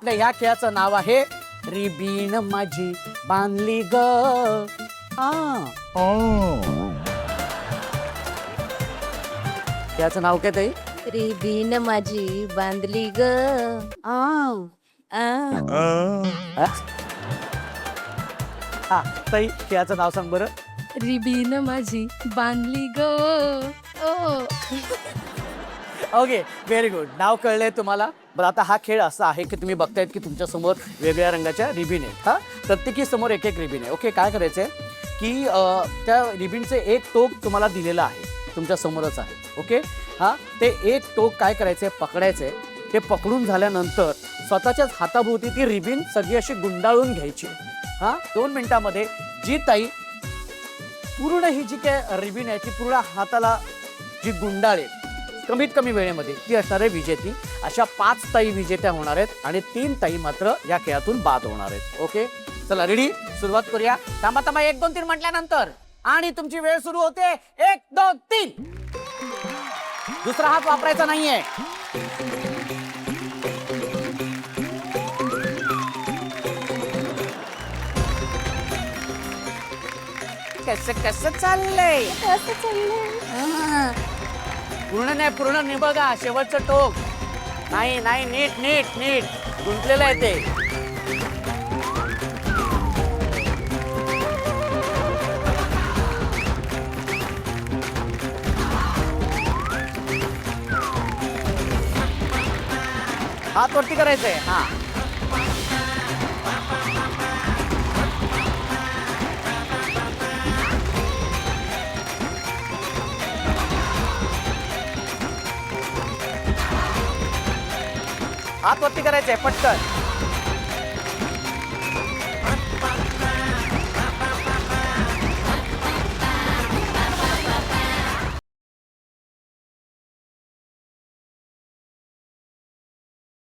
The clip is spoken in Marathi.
आपल्या ह्या खेळाचं नाव आहे रिबीन माझी बांधली ग. खेळाचं नाव काय ताई? रिबीन माझी बांधली ग. हा ताई खेळाचं नाव सांग बरं. रिबीन माझी बांधली ग. Okay very good. नाव कळलंय तुम्हाला. बरं आता हा खेळ असा आहे की तुम्ही बघतायत की तुमच्या समोर वेगवेगळ्या रंगाच्या रिबीन आहेत. हा प्रत्येकी समोर एक एक रिबीन आहे. ओके काय करायचंय की त्या रिबीनचे एक टोक तुम्हाला दिलेलं आहे तुमच्या समोरच आहे. ओके हा ते एक टोक काय करायचंय पकडायचंय. ते पकडून झाल्यानंतर स्वतःच्याच हाताभोवती ती रिबीन सगळी अशी गुंडाळून घ्यायची. हा 2 मिनिटामध्ये जी ताई पूर्ण ही जी काय रिबीन आहे ती पूर्ण हाताला जी गुंडाळेल कमीत कमी वेळेमध्ये ती असणार आहे विजेती. अशा 5 ताई विजेत्या होणार आहेत आणि 3 ताई मात्र या खेळातून बाद होणार आहेत. ओके चला रेडी सुरुवात करूया. थांबा थांबा 1 2 3 म्हटल्यानंतर आणि तुमची वेळ सुरू होते. 1 2 3. दुसरा हात वापरायचा नाहीये. कसं कसं चाललंय. पूर्ण नाही पूर्ण बघा शेवटचं टोक. नाही नाही नीट नीट नीट गुंतलेलं आहे ते. हात वरती करायचंय. हा हात वरती करायचंय पटकन.